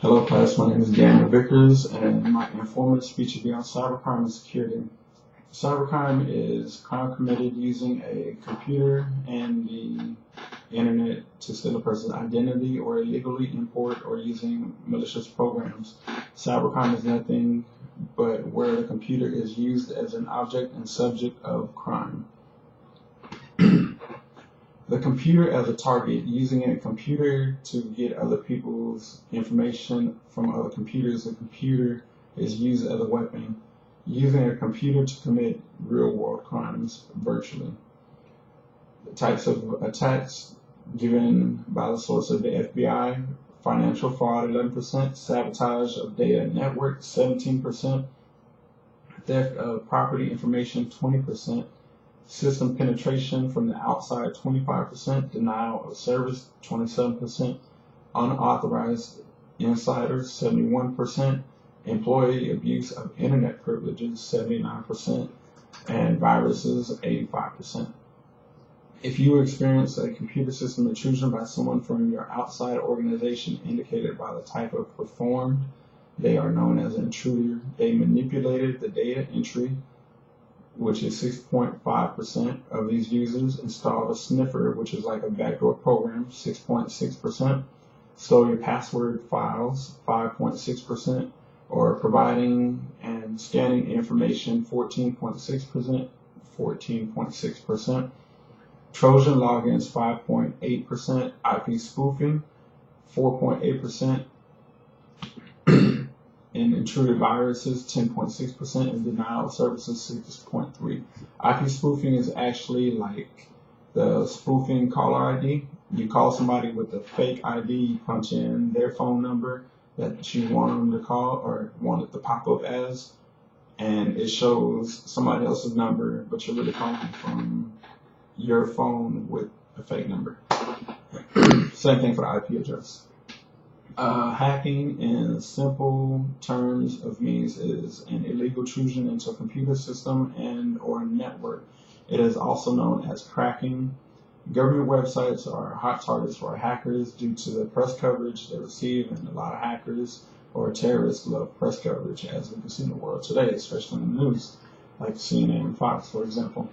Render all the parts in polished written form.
Hello class, my name is Daniel Vickers and my informative speech will be on cybercrime and security. Cybercrime is crime committed using a computer and the internet to steal a person's identity or illegally import or using malicious programs. Cybercrime is nothing but where the computer is used as an object and subject of crime. The computer as a target, using a computer to get other people's information from other computers. The computer is used as a weapon, using a computer to commit real-world crimes virtually. The types of attacks given by the source of the FBI: financial fraud 11%, sabotage of data network 17%, theft of property information 20%, system penetration from the outside 25%, denial of service 27%, unauthorized insiders 71%, employee abuse of internet privileges 79%, and viruses 85%. If you experience a computer system intrusion by someone from your outside organization indicated by the type of performed, they are known as an intruder. They manipulated the data entry, which is 6.5% of these users, installed a sniffer, which is like a backdoor program, 6.6%, stole your password files, 5.6%, or providing and scanning information, 14.6%, 14.6%, Trojan logins, 5.8%, IP spoofing, 4.8%, and intruder viruses 10.6%, and denial of services 6.3%. IP spoofing is actually like the spoofing caller ID. You call somebody with a fake ID, you punch in their phone number that you want them to call or want it to pop up as, and it shows somebody else's number, but you're really calling from your phone with a fake number. Same thing for the IP address. Hacking, in simple terms of means, is an illegal intrusion into a computer system and or network. It is also known as cracking. Government websites are hot targets for hackers due to the press coverage they receive, and a lot of hackers or terrorists love press coverage, as we can see in the world today, especially in the news, like CNN and Fox, for example.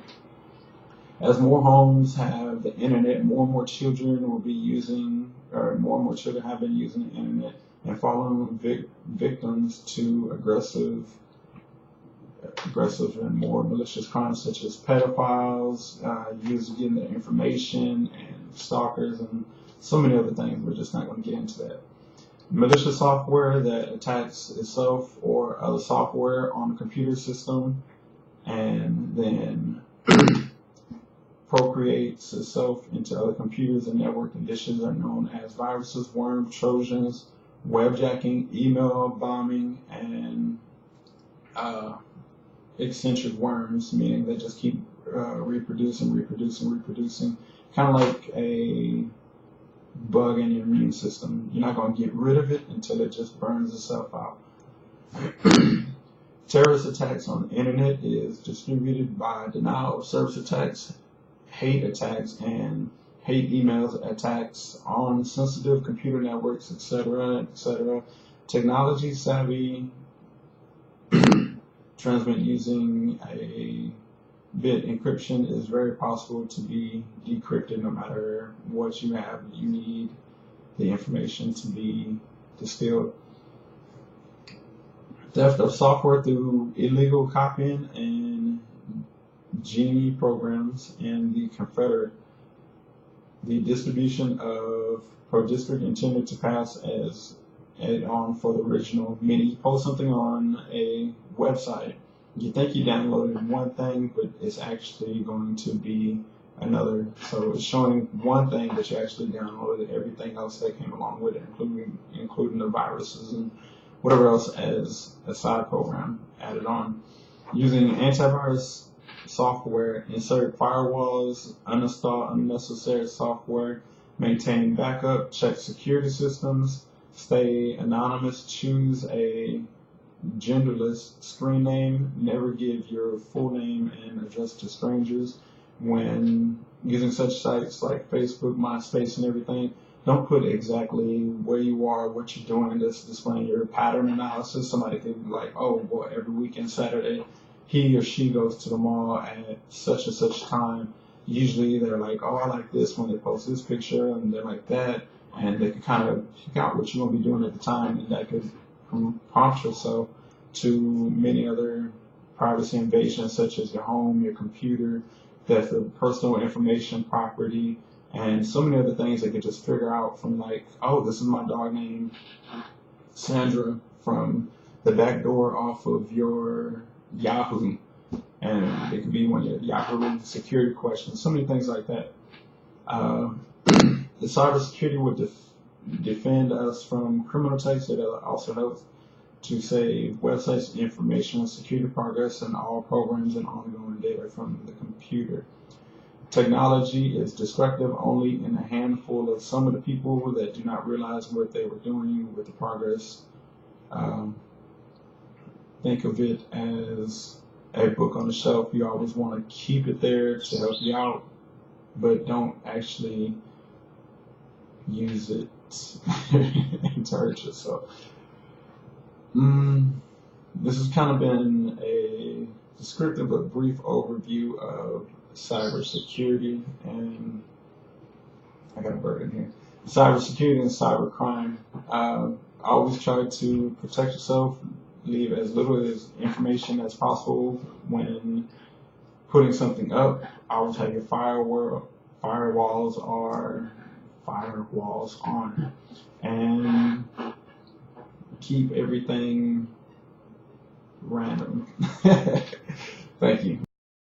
As more homes have the internet, more and more children will be using, or more and more children have been using the internet and falling victims to aggressive and more malicious crimes such as pedophiles, users getting their information, and stalkers, and so many other things. We're just not going to get into that. Malicious software that attacks itself or other software on the computer system and then procreates itself into other computers and network conditions are known as viruses, worms, trojans, webjacking, email bombing, and eccentric worms, meaning they just keep reproducing, kind of like a bug in your immune system. You're not going to get rid of it until it just burns itself out. Terrorist attacks on the internet is distributed by denial of service attacks, hate attacks, and hate emails attacks on sensitive computer networks, etc., etc. Technology savvy transmit using a bit encryption is very possible to be decrypted. No matter what you have, you need the information to be distilled. Theft of software through illegal copying and Genie programs and the Confederate. The distribution of per district intended to pass as add-on for the original, meaning you post something on a website, you think you downloaded one thing, but it's actually going to be another. So it's showing one thing, but you actually downloaded everything else that came along with it, including the viruses and whatever else as a side program added on. Using antivirus software, insert firewalls, uninstall unnecessary software, maintain backup, check security systems, stay anonymous, choose a genderless screen name, never give your full name and address to strangers. When using such sites like Facebook, MySpace, and everything, Don't put exactly where you are, what you're doing, just displaying your pattern analysis. Somebody could be like, oh, well, every weekend Saturday, he or she goes to the mall at such and such time. Usually they're like, oh, I like this when they post this picture, and they're like that. And they can kind of pick out what you're going to be doing at the time, and that could prompt yourself to many other privacy invasions, such as your home, your computer, theft of personal information, property, and so many other things they could just figure out from like, oh, this is my dog named Sandra from the back door off of your Yahoo. And it could be one of your Yahoo security questions, so many things like that. The cybersecurity would defend us from criminal attacks. It also helps to save websites, information, security progress, and all programs and ongoing data from the computer. Technology is destructive only in a handful of some of the people that do not realize what they were doing with the progress. Think of it as a book on the shelf. You always want to keep it there to help you out, but don't actually use it and hurt yourself. This has kind of been a descriptive but brief overview of cybersecurity, and I got a bird in here. Cybersecurity and cybercrime. Always try to protect yourself. Leave as little as information as possible when putting something up. Always have your firewalls on, and keep everything random. Thank you.